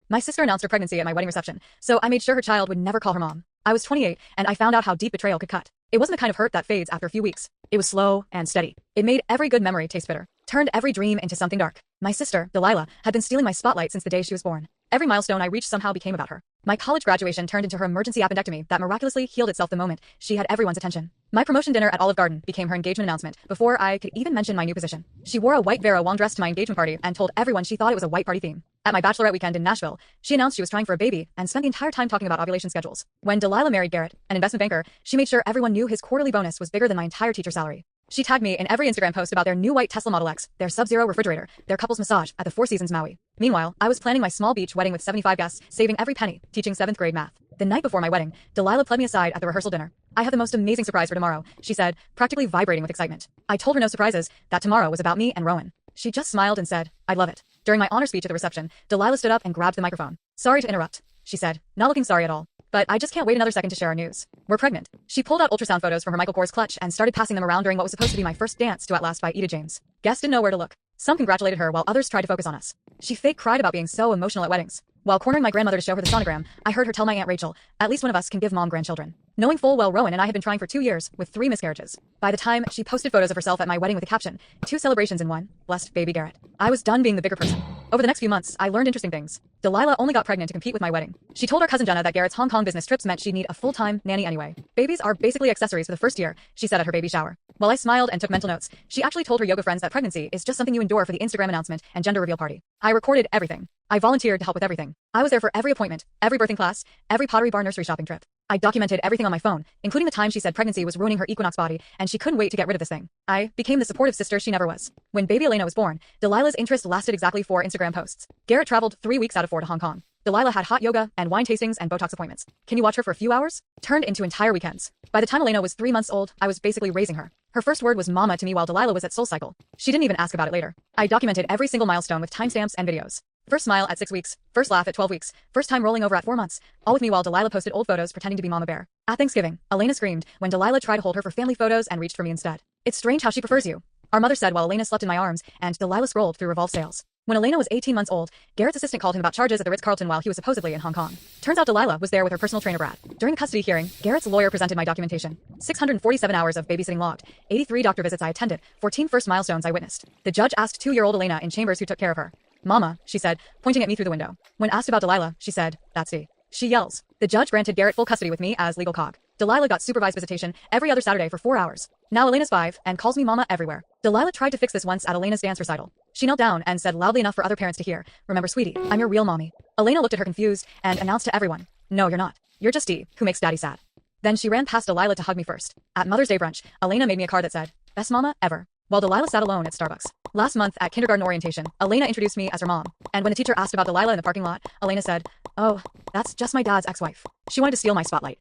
My sister announced her pregnancy at my wedding reception, so I made sure her child would never call her mom. I was 28, and I found out how deep betrayal could cut. It wasn't the kind of hurt that fades after a few weeks. It was slow and steady. It made every good memory taste bitter, turned every dream into something dark. My sister, Delilah, had been stealing my spotlight since the day she was born. Every milestone I reached somehow became about her. My college graduation turned into her emergency appendectomy that miraculously healed itself the moment she had everyone's attention. My promotion dinner at Olive Garden became her engagement announcement before I could even mention my new position. She wore a white Vera Wang dress to my engagement party and told everyone she thought it was a white party theme. At my bachelorette weekend in Nashville, she announced she was trying for a baby and spent the entire time talking about ovulation schedules. When Delilah married Garrett, an investment banker, she made sure everyone knew his quarterly bonus was bigger than my entire teacher salary. She tagged me in every Instagram post about their new white Tesla Model X, their Sub-Zero refrigerator, their couple's massage at the Four Seasons Maui. Meanwhile, I was planning my small beach wedding with 75 guests, saving every penny, teaching 7th grade math. The night before my wedding, Delilah pulled me aside at the rehearsal dinner. I have the most amazing surprise for tomorrow, she said, practically vibrating with excitement. I told her no surprises, that tomorrow was about me and Rowan. She just smiled and said, I'd love it. During my honor speech at the reception, Delilah stood up and grabbed the microphone. Sorry to interrupt, she said, not looking sorry at all. But I just can't wait another second to share our news. We're pregnant. She pulled out ultrasound photos from her Michael Kors clutch and started passing them around during what was supposed to be my first dance to At Last by Etta James. Guests didn't know where to look. Some congratulated her while others tried to focus on us. She fake cried about being so emotional at weddings. While cornering my grandmother to show her the sonogram, I heard her tell my Aunt Rachel, at least one of us can give mom grandchildren. Knowing full well Rowan and I had been trying for 2 years, with 3 miscarriages. By the time she posted photos of herself at my wedding with the caption, 2 celebrations in one, blessed baby Garrett, I was done being the bigger person. Over the next few months, I learned interesting things. Delilah only got pregnant to compete with my wedding. She told her cousin Jenna that Garrett's Hong Kong business trips meant she'd need a full-time nanny anyway. Babies are basically accessories for the first year, she said at her baby shower. While I smiled and took mental notes, she actually told her yoga friends that pregnancy is just something you endure for the Instagram announcement and gender reveal party. I recorded everything. I volunteered to help with everything. I was there for every appointment, every birthing class, every Pottery Bar nursery shopping trip. I documented everything on my phone, including the time she said pregnancy was ruining her equinox body and she couldn't wait to get rid of this thing. I became the supportive sister she never was. When baby Elena was born, Delilah's interest lasted exactly 4 Instagram posts. Garrett traveled 3 weeks out of 4 to Hong Kong. Delilah had hot yoga and wine tastings and Botox appointments. Can you watch her for a few hours? Turned into entire weekends. By the time Elena was 3 months old, I was basically raising her. Her first word was mama to me while Delilah was at SoulCycle. She didn't even ask about it later. I documented every single milestone with timestamps and videos. First smile at 6 weeks, first laugh at 12 weeks, first time rolling over at 4 months, all with me while Delilah posted old photos pretending to be Mama Bear. At Thanksgiving, Elena screamed when Delilah tried to hold her for family photos and reached for me instead. It's strange how she prefers you, our mother said while Elena slept in my arms and Delilah scrolled through Revolve sales. When Elena was 18 months old, Garrett's assistant called him about charges at the Ritz-Carlton while he was supposedly in Hong Kong. Turns out Delilah was there with her personal trainer Brad. During the custody hearing, Garrett's lawyer presented my documentation. 647 hours of babysitting logged, 83 doctor visits I attended, 14 first milestones I witnessed. The judge asked 2-year-old Elena in chambers who took care of her. Mama, she said, pointing at me through the window. When asked about Delilah, she said, that's D. She yells. The judge granted Garrett full custody with me as legal cog. Delilah got supervised visitation every other Saturday for 4 hours. Now Elena's 5 and calls me mama everywhere. Delilah tried to fix this once at Elena's dance recital. She knelt down and said loudly enough for other parents to hear, remember sweetie, I'm your real mommy. Elena looked at her confused and announced to everyone, no you're not. You're just D, who makes daddy sad. Then she ran past Delilah to hug me first. At Mother's Day brunch, Elena made me a card that said, best mama ever. While Delilah sat alone at Starbucks. Last month at kindergarten orientation, Elena introduced me as her mom. And when the teacher asked about Delilah in the parking lot, Elena said, oh, that's just my dad's ex-wife. She wanted to steal my spotlight.